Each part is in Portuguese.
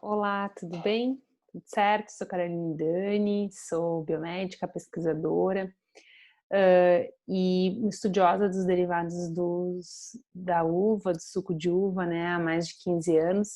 Olá, tudo bem? Tudo certo? Sou Caroline Dani, sou biomédica, pesquisadora, e estudiosa dos derivados da uva, do suco de uva, né, há mais de 15 anos.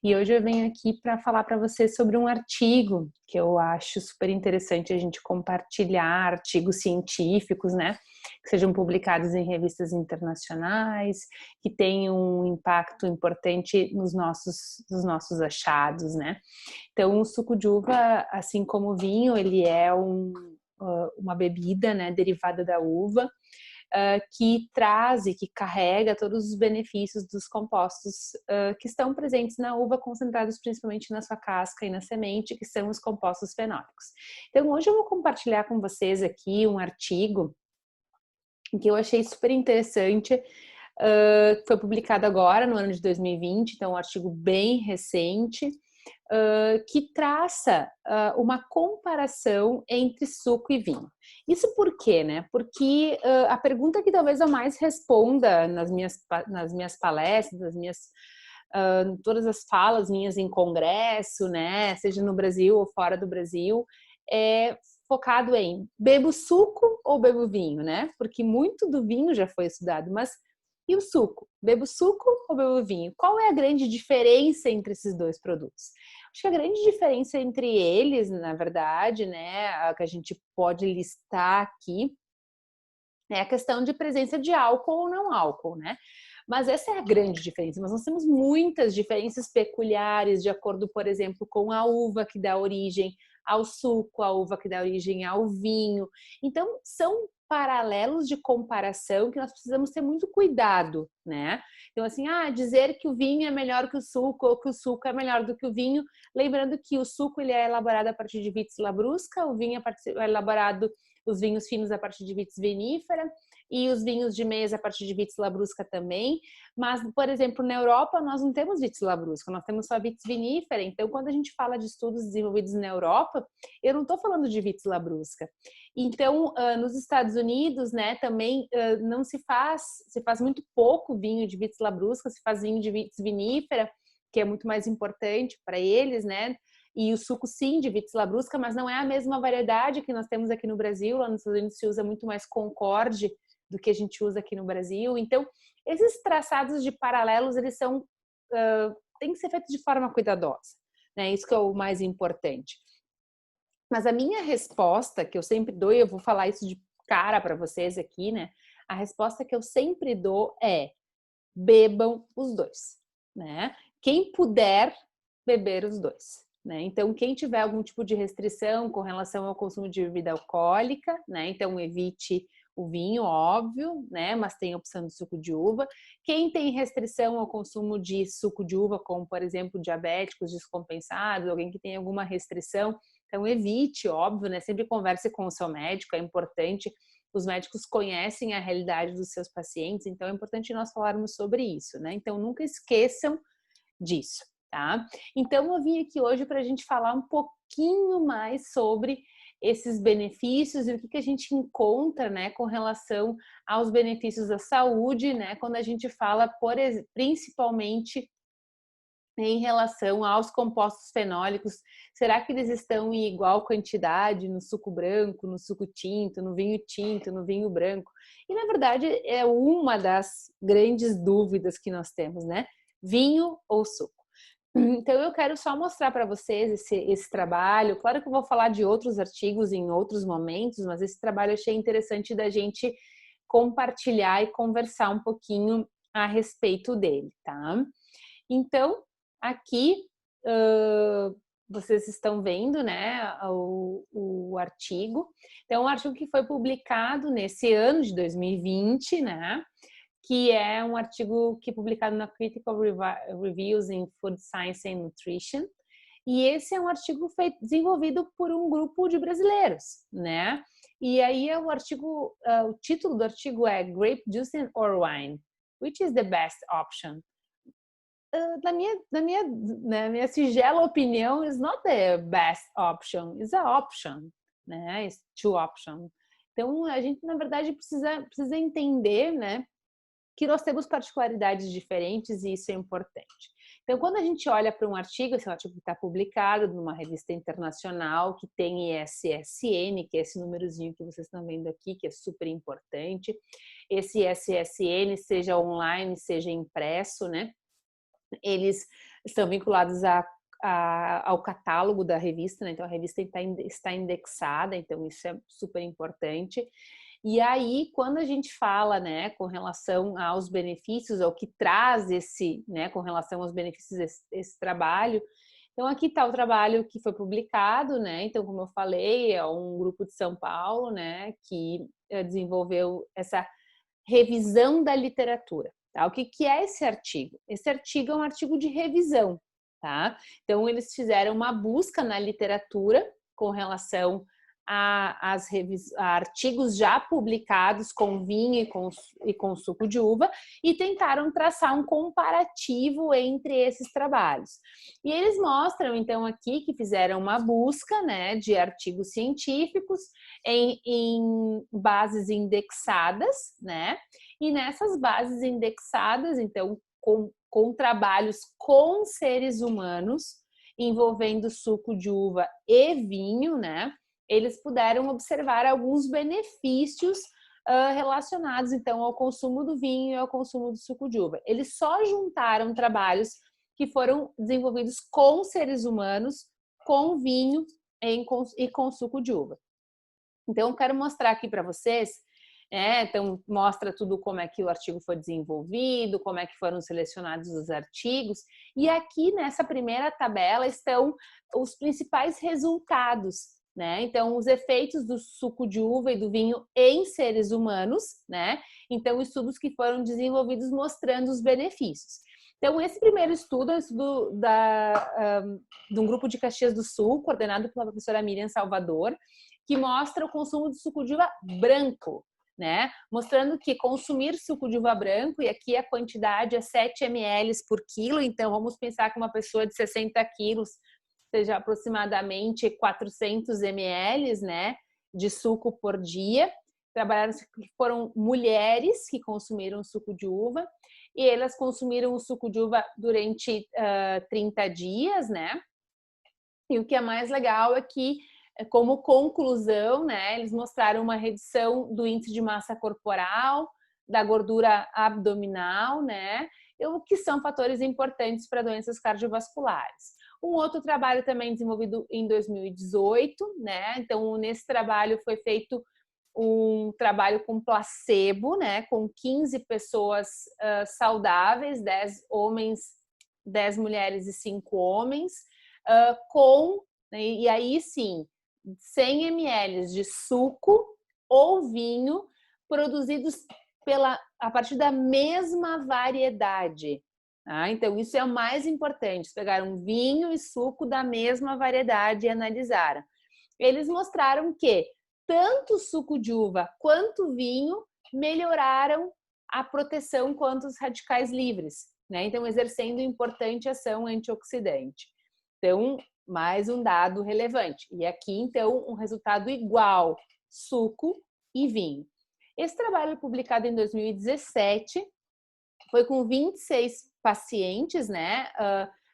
E hoje eu venho aqui para falar para você sobre um artigo que eu acho super interessante a gente compartilhar, artigos científicos, né, que sejam publicados em revistas internacionais, que tenham um impacto importante nos nossos achados, né. Então, o suco de uva, assim como o vinho, ele é uma bebida, né, derivada da uva, que traz e que carrega todos os benefícios dos compostos que estão presentes na uva, concentrados principalmente na sua casca e na semente, que são os compostos fenólicos. Então, hoje eu vou compartilhar com vocês aqui um artigo que eu achei super interessante, que foi publicado agora no ano de 2020, então um artigo bem recente, que traça uma comparação entre suco e vinho. Isso por quê, né? Porque a pergunta que talvez eu mais responda nas minhas palestras, todas as falas minhas em congresso, né, seja no Brasil ou fora do Brasil, é focado em bebo suco ou bebo vinho, né? Porque muito do vinho já foi estudado, mas e o suco? Bebo suco ou bebo vinho? Qual é a grande diferença entre esses dois produtos? Acho que a grande diferença entre eles, na verdade, né, a que a gente pode listar aqui, é a questão de presença de álcool ou não álcool, né? Mas essa é a grande diferença. Mas nós temos muitas diferenças peculiares de acordo, por exemplo, com a uva que dá origem ao suco, a uva que dá origem ao vinho. Então, são paralelos de comparação que nós precisamos ter muito cuidado, né? Então, assim, dizer que o vinho é melhor que o suco ou que o suco é melhor do que o vinho, lembrando que o suco ele é elaborado a partir de vitis labrusca, o vinho é elaborado, os vinhos finos a partir de vitis vinífera e os vinhos de mesa a partir de vitis labrusca também. Mas, por exemplo, na Europa nós não temos vitis labrusca, nós temos só vitis vinífera. Então, quando a gente fala de estudos desenvolvidos na Europa, eu não estou falando de vitis labrusca. Então, nos Estados Unidos, né, também não se faz muito pouco vinho de vitis labrusca, se faz vinho de vitis vinífera, que é muito mais importante para eles, né? E o suco sim de vitis labrusca, mas não é a mesma variedade que nós temos aqui no Brasil. Lá nos Estados Unidos se usa muito mais Concorde do que a gente usa aqui no Brasil. Então, esses traçados de paralelos, eles têm que ser feitos de forma cuidadosa, né? Isso que é o mais importante. Mas a minha resposta, que eu sempre dou, e eu vou falar isso de cara para vocês aqui, né? A resposta que eu sempre dou é: bebam os dois, né? Quem puder beber os dois, né? Então, quem tiver algum tipo de restrição com relação ao consumo de bebida alcoólica, né? Então, evite o vinho, óbvio, né? Mas tem a opção de suco de uva. Quem tem restrição ao consumo de suco de uva, como, por exemplo, diabéticos descompensados, alguém que tem alguma restrição, então evite, óbvio, né? Sempre converse com o seu médico, é importante. Os médicos conhecem a realidade dos seus pacientes, então é importante nós falarmos sobre isso, né? Então nunca esqueçam disso, tá? Então eu vim aqui hoje para a gente falar um pouquinho mais sobre esses benefícios e o que a gente encontra, né, com relação aos benefícios da saúde, né, quando a gente fala, principalmente em relação aos compostos fenólicos. Será que eles estão em igual quantidade no suco branco, no suco tinto, no vinho branco? E na verdade é uma das grandes dúvidas que nós temos, né? Vinho ou suco? Então eu quero só mostrar para vocês esse trabalho. Claro que eu vou falar de outros artigos em outros momentos, mas esse trabalho eu achei interessante da gente compartilhar e conversar um pouquinho a respeito dele, tá? Então, aqui vocês estão vendo, né, o artigo. Então, um artigo que foi publicado nesse ano de 2020, né, que é um artigo que é publicado na Critical Reviews in Food Science and Nutrition. E esse é um artigo desenvolvido por um grupo de brasileiros, né? E aí é o título do artigo é Grape Juice or Wine? Which is the best option? Na minha singela opinião, is not the best option, is a option, né? It's two option. Então, a gente, na verdade, precisa entender, né, que nós temos particularidades diferentes e isso é importante. Então, quando a gente olha para um artigo, esse artigo está publicado numa revista internacional que tem ISSN, que é esse númerozinho que vocês estão vendo aqui, que é super importante. Esse ISSN, seja online, seja impresso, né? Eles estão vinculados ao catálogo da revista, né? Então a revista está indexada, então isso é super importante. E aí, quando a gente fala, né, com relação aos benefícios, ao que traz esse, né, com relação aos benefícios esse trabalho, então aqui está o trabalho que foi publicado, né? Então, como eu falei, é um grupo de São Paulo, né, que desenvolveu essa revisão da literatura. Tá? O que é esse artigo? Esse artigo é um artigo de revisão, tá? Então, eles fizeram uma busca na literatura com relação a artigos já publicados com vinho e com suco de uva e tentaram traçar um comparativo entre esses trabalhos. E eles mostram, então, aqui que fizeram uma busca, né, de artigos científicos em bases indexadas, né? E nessas bases indexadas, então, com trabalhos com seres humanos, envolvendo suco de uva e vinho, né? Eles puderam observar alguns benefícios relacionados, então, ao consumo do vinho e ao consumo do suco de uva. Eles só juntaram trabalhos que foram desenvolvidos com seres humanos, com vinho e com suco de uva. Então, eu quero mostrar aqui para vocês, então mostra tudo como é que o artigo foi desenvolvido, como é que foram selecionados os artigos, e aqui nessa primeira tabela estão os principais resultados, né? Então, os efeitos do suco de uva e do vinho em seres humanos, né? Então, estudos que foram desenvolvidos mostrando os benefícios. Então, esse primeiro estudo é um estudo de um grupo de Caxias do Sul, coordenado pela professora Miriam Salvador, que mostra o consumo de suco de uva branco, né? Mostrando que consumir suco de uva branco, e aqui a quantidade é 7 ml por quilo, então vamos pensar que uma pessoa de 60 quilos seja aproximadamente 400 ml, né, de suco por dia. Foram mulheres que consumiram suco de uva, e elas consumiram o suco de uva durante 30 dias, né? E o que é mais legal é que, como conclusão, né, eles mostraram uma redução do índice de massa corporal, da gordura abdominal, né, o que são fatores importantes para doenças cardiovasculares. Um outro trabalho também desenvolvido em 2018, né, então nesse trabalho foi feito um trabalho com placebo, né, com 15 pessoas saudáveis, 10 homens, 10 mulheres e 5 homens, e aí sim, 100 ml de suco ou vinho produzidos a partir da mesma variedade. Tá? Então, isso é o mais importante. Pegaram vinho e suco da mesma variedade e analisaram. Eles mostraram que tanto suco de uva quanto vinho melhoraram a proteção contra os radicais livres, né? Então, exercendo importante ação antioxidante. Então, mais um dado relevante. E aqui, então, um resultado igual, suco e vinho. Esse trabalho publicado em 2017 foi com 26 pacientes, né?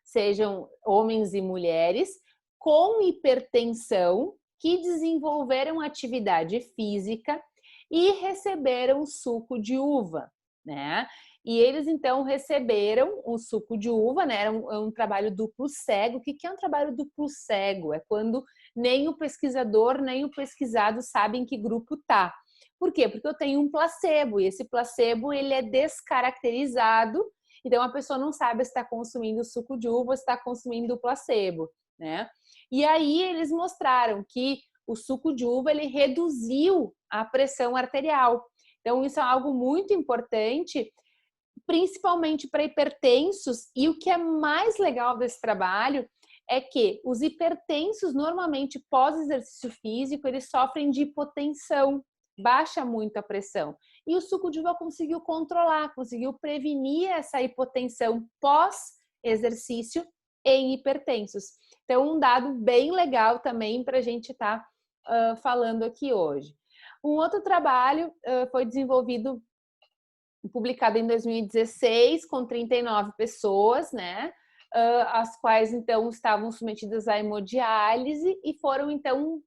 Sejam homens e mulheres, com hipertensão, que desenvolveram atividade física e receberam suco de uva, né? E eles, então, receberam o suco de uva, né? Era um trabalho duplo cego. O que é um trabalho duplo cego? É quando nem o pesquisador, nem o pesquisado sabem que grupo tá. Por quê? Porque eu tenho um placebo, e esse placebo, ele é descaracterizado, então a pessoa não sabe se está consumindo suco de uva ou se está consumindo o placebo, né? E aí eles mostraram que o suco de uva, ele reduziu a pressão arterial. Então, isso é algo muito importante, principalmente para hipertensos, e o que é mais legal desse trabalho é que os hipertensos, normalmente pós-exercício físico, eles sofrem de hipotensão, baixa muito a pressão. E o suco de uva conseguiu controlar, conseguiu prevenir essa hipotensão pós-exercício em hipertensos. Então, um dado bem legal também para a gente estar falando aqui hoje. Um outro trabalho foi desenvolvido, publicado em 2016, com 39 pessoas, né? as quais então estavam submetidas à hemodiálise e foram então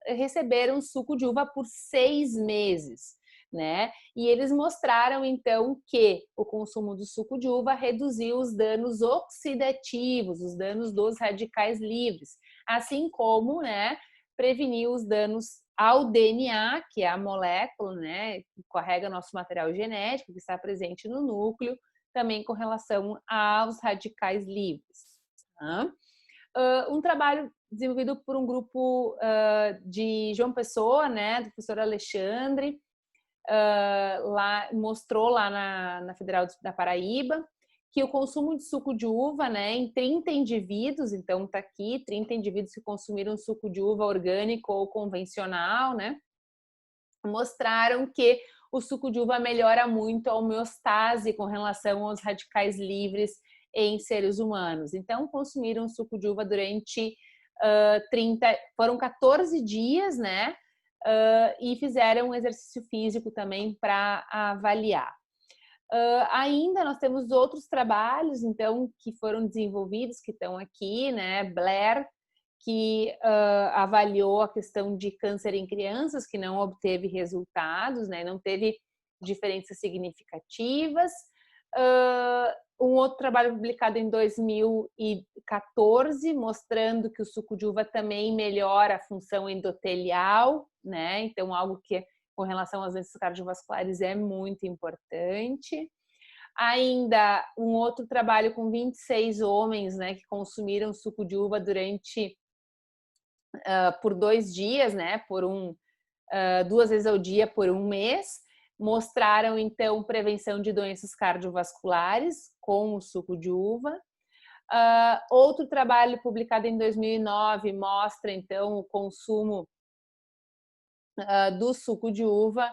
receberam suco de uva por 6 meses, né? E eles mostraram então que o consumo do suco de uva reduziu os danos oxidativos, os danos dos radicais livres, assim como, né, preveniu os danos ao DNA, que é a molécula, né, que carrega nosso material genético, que está presente no núcleo, também com relação aos radicais livres. Tá? Um trabalho desenvolvido por um grupo de João Pessoa, né, do professor Alexandre, mostrou lá na Federal da Paraíba, que o consumo de suco de uva, né, em 30 indivíduos, então está aqui, 30 indivíduos que consumiram suco de uva orgânico ou convencional, né, mostraram que o suco de uva melhora muito a homeostase com relação aos radicais livres em seres humanos. Então, consumiram suco de uva durante 14 dias, né, e fizeram um exercício físico também para avaliar. Ainda nós temos outros trabalhos, então, que foram desenvolvidos, que estão aqui, né? Blair, que avaliou a questão de câncer em crianças, que não obteve resultados, né? Não teve diferenças significativas. Um outro trabalho publicado em 2014, mostrando que o suco de uva também melhora a função endotelial, né? Então, algo que com relação às doenças cardiovasculares é muito importante. Ainda um outro trabalho com 26 homens, né, que consumiram suco de uva durante por 2 dias, né, por 2 vezes ao dia por 1 mês, mostraram então prevenção de doenças cardiovasculares com o suco de uva. Outro trabalho publicado em 2009 mostra então o consumo do suco de uva,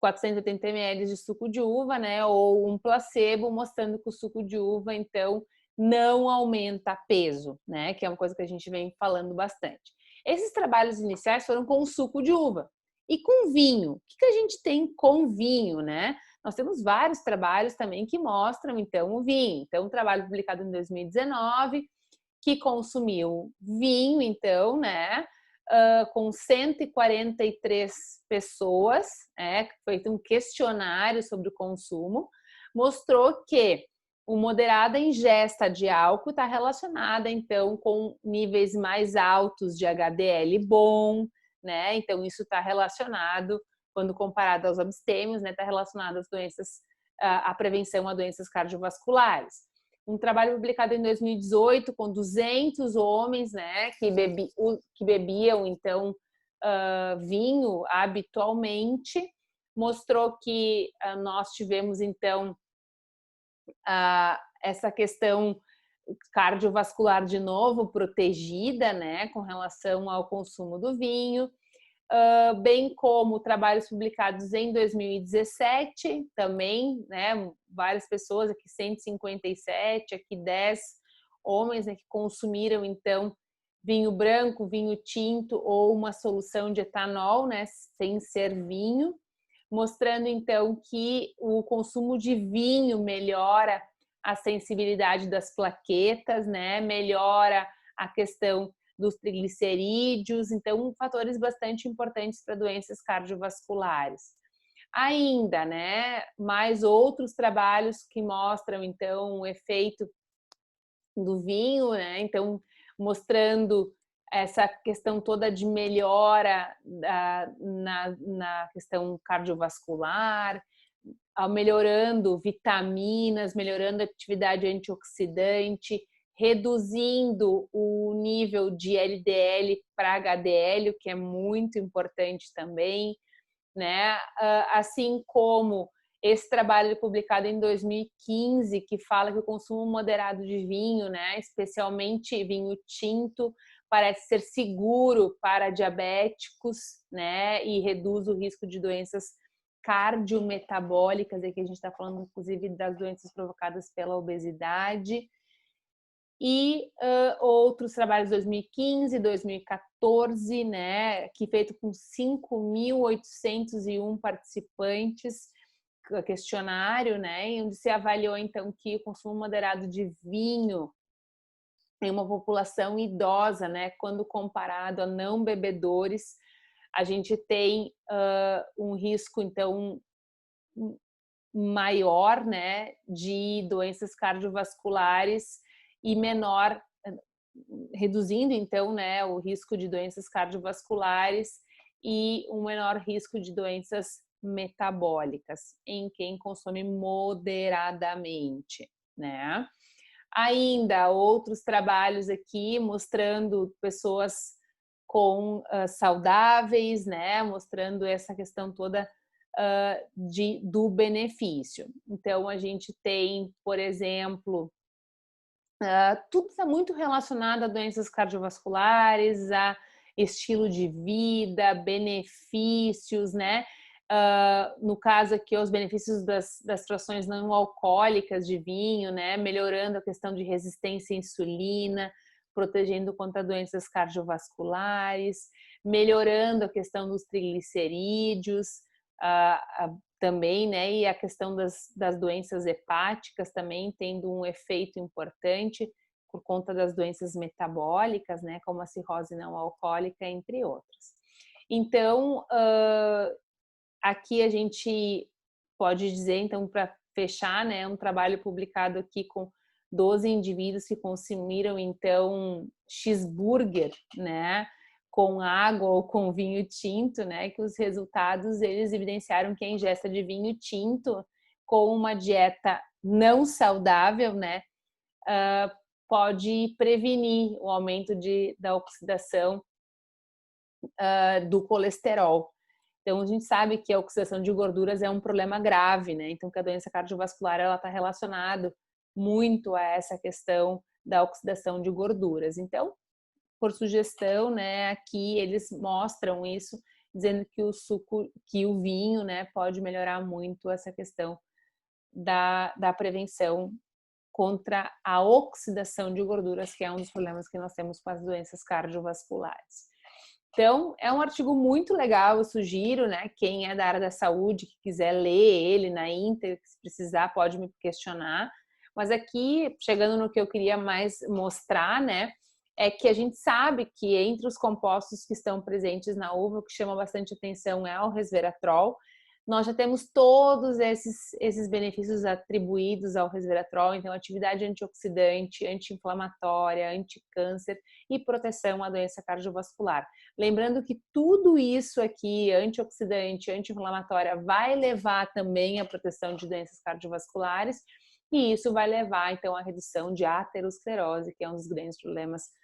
480 ml de suco de uva, né, ou um placebo, mostrando que o suco de uva, então, não aumenta peso, né, que é uma coisa que a gente vem falando bastante. Esses trabalhos iniciais foram com o suco de uva. E com vinho? O que a gente tem com vinho, né? Nós temos vários trabalhos também que mostram, então, o vinho. Então, um trabalho publicado em 2019, que consumiu vinho, então, né, com 143 pessoas, feito um questionário sobre o consumo, mostrou que uma moderada ingesta de álcool está relacionada, então, com níveis mais altos de HDL bom, né? Então, isso está relacionado, quando comparado aos abstêmios, né? Está relacionado às doenças, à prevenção a doenças cardiovasculares. Um trabalho publicado em 2018 com 200 homens, né, que bebiam então vinho habitualmente, mostrou que nós tivemos então essa questão cardiovascular de novo protegida, né, com relação ao consumo do vinho. Bem como trabalhos publicados em 2017 também, né, várias pessoas, aqui 157, aqui 10 homens, né, que consumiram então vinho branco, vinho tinto ou uma solução de etanol, né, sem ser vinho, mostrando então que o consumo de vinho melhora a sensibilidade das plaquetas, né, melhora a questão dos triglicerídeos, então fatores bastante importantes para doenças cardiovasculares. Ainda, né, mais outros trabalhos que mostram então o efeito do vinho, né, então mostrando essa questão toda de melhora na questão cardiovascular, melhorando vitaminas, melhorando a atividade antioxidante, reduzindo o nível de LDL para HDL, o que é muito importante também, né? Assim como esse trabalho publicado em 2015, que fala que o consumo moderado de vinho, né, especialmente vinho tinto, parece ser seguro para diabéticos, né, e reduz o risco de doenças cardiometabólicas, aqui a gente está falando inclusive das doenças provocadas pela obesidade. E outros trabalhos 2015, 2014, né, que feito com 5.801 participantes, questionário, né, onde se avaliou então que o consumo moderado de vinho em uma população idosa, né, quando comparado a não bebedores, a gente tem um risco então maior, né, de doenças cardiovasculares e menor, reduzindo então, né, o risco de doenças cardiovasculares e um menor risco de doenças metabólicas em quem consome moderadamente, né? Ainda outros trabalhos aqui mostrando pessoas saudáveis, né? Mostrando essa questão toda do benefício. Então, a gente tem, por exemplo, tudo está muito relacionado a doenças cardiovasculares, a estilo de vida, benefícios, né? No caso aqui, os benefícios das frações não alcoólicas de vinho, né? Melhorando a questão de resistência à insulina, protegendo contra doenças cardiovasculares, melhorando a questão dos triglicerídeos, também, né? E a questão das doenças hepáticas também tendo um efeito importante por conta das doenças metabólicas, né? Como a cirrose não alcoólica, entre outras. Então, aqui a gente pode dizer, então, para fechar, né? Um trabalho publicado aqui com 12 indivíduos que consumiram, então, cheeseburger, né? Com água ou com vinho tinto, né? Que os resultados, eles evidenciaram que a ingesta de vinho tinto com uma dieta não saudável, né? Pode prevenir o aumento da oxidação do colesterol. Então, a gente sabe que a oxidação de gorduras é um problema grave, né? Então, que a doença cardiovascular, ela está relacionada muito a essa questão da oxidação de gorduras. Então, por sugestão, né, aqui eles mostram isso, dizendo que o vinho, né, pode melhorar muito essa questão da prevenção contra a oxidação de gorduras, que é um dos problemas que nós temos com as doenças cardiovasculares. Então, é um artigo muito legal, eu sugiro, né, quem é da área da saúde, que quiser ler ele na íntegra, se precisar, pode me questionar. Mas aqui, chegando no que eu queria mais mostrar, né, é que a gente sabe que entre os compostos que estão presentes na uva, o que chama bastante atenção é o resveratrol. Nós já temos todos esses benefícios atribuídos ao resveratrol, então atividade antioxidante, anti-inflamatória, anticâncer e proteção à doença cardiovascular. Lembrando que tudo isso aqui, antioxidante, anti-inflamatória, vai levar também à proteção de doenças cardiovasculares e isso vai levar, então, à redução de aterosclerose, que é um dos grandes problemas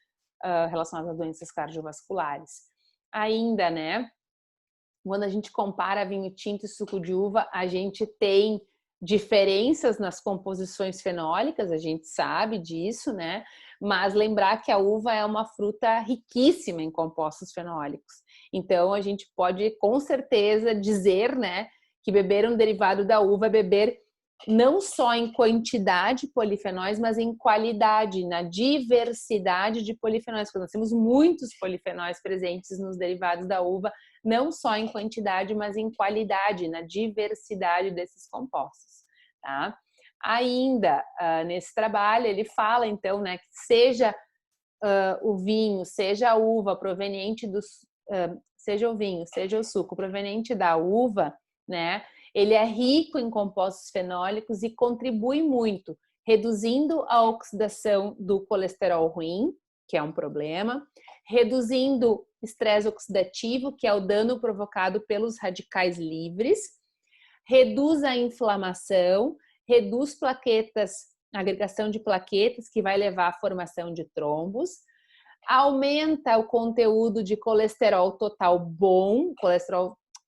relacionados a doenças cardiovasculares. Ainda, né? Quando a gente compara vinho tinto e suco de uva, a gente tem diferenças nas composições fenólicas, a gente sabe disso, né? Mas lembrar que a uva é uma fruta riquíssima em compostos fenólicos. Então, a gente pode com certeza dizer, né, que beber um derivado da uva é beber não só em quantidade de polifenóis, mas em qualidade, na diversidade de polifenóis, porque nós temos muitos polifenóis presentes nos derivados da uva, não só em quantidade, mas em qualidade, na diversidade desses compostos, tá? Ainda, nesse trabalho, ele fala, então, né, que seja o vinho, seja a uva proveniente seja o vinho, seja o suco proveniente da uva, né, ele é rico em compostos fenólicos e contribui muito, reduzindo a oxidação do colesterol ruim, que é um problema, reduzindo estresse oxidativo, que é o dano provocado pelos radicais livres, reduz a inflamação, reduz plaquetas, agregação de plaquetas, que vai levar à formação de trombos, aumenta o conteúdo de colesterol total bom,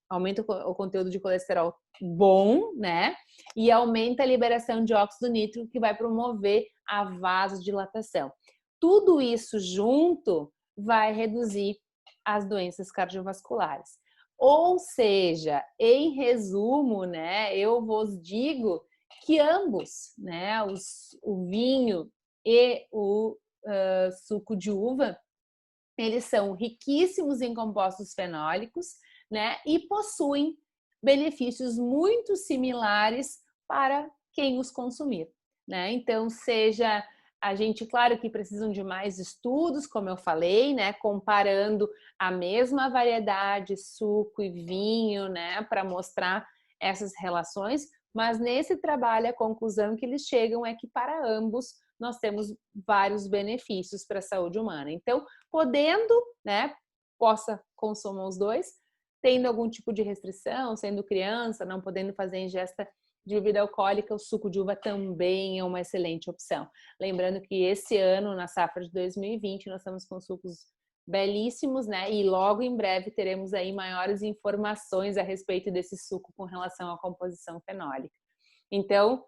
aumenta o conteúdo de colesterol bom, né? E aumenta a liberação de óxido nítrico, que vai promover a vasodilatação. Tudo isso junto vai reduzir as doenças cardiovasculares. Ou seja, em resumo, né, eu vos digo que ambos, né, o vinho e o suco de uva, eles são riquíssimos em compostos fenólicos, né, e possuem benefícios muito similares para quem os consumir, né? Então, seja a gente, claro que precisam de mais estudos, como eu falei, né? Comparando a mesma variedade, suco e vinho, né? Para mostrar essas relações, mas nesse trabalho a conclusão que eles chegam é que para ambos nós temos vários benefícios para a saúde humana. Então, podendo, né? Possa consumir os dois, tendo algum tipo de restrição, sendo criança, não podendo fazer ingesta de bebida alcoólica, o suco de uva também é uma excelente opção. Lembrando que esse ano, na safra de 2020, nós estamos com sucos belíssimos, né? E logo em breve teremos aí maiores informações a respeito desse suco com relação à composição fenólica. Então,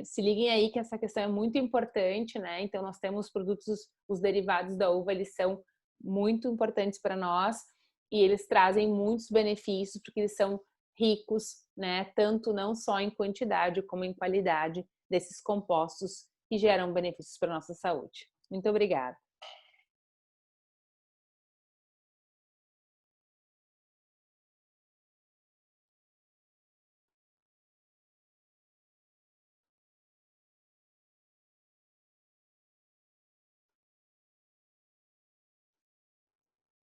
se liguem aí que essa questão é muito importante, né? Então, nós temos produtos, os derivados da uva, eles são muito importantes para nós e eles trazem muitos benefícios porque eles são ricos, né? Tanto não só em quantidade como em qualidade desses compostos que geram benefícios para a nossa saúde. Muito obrigada.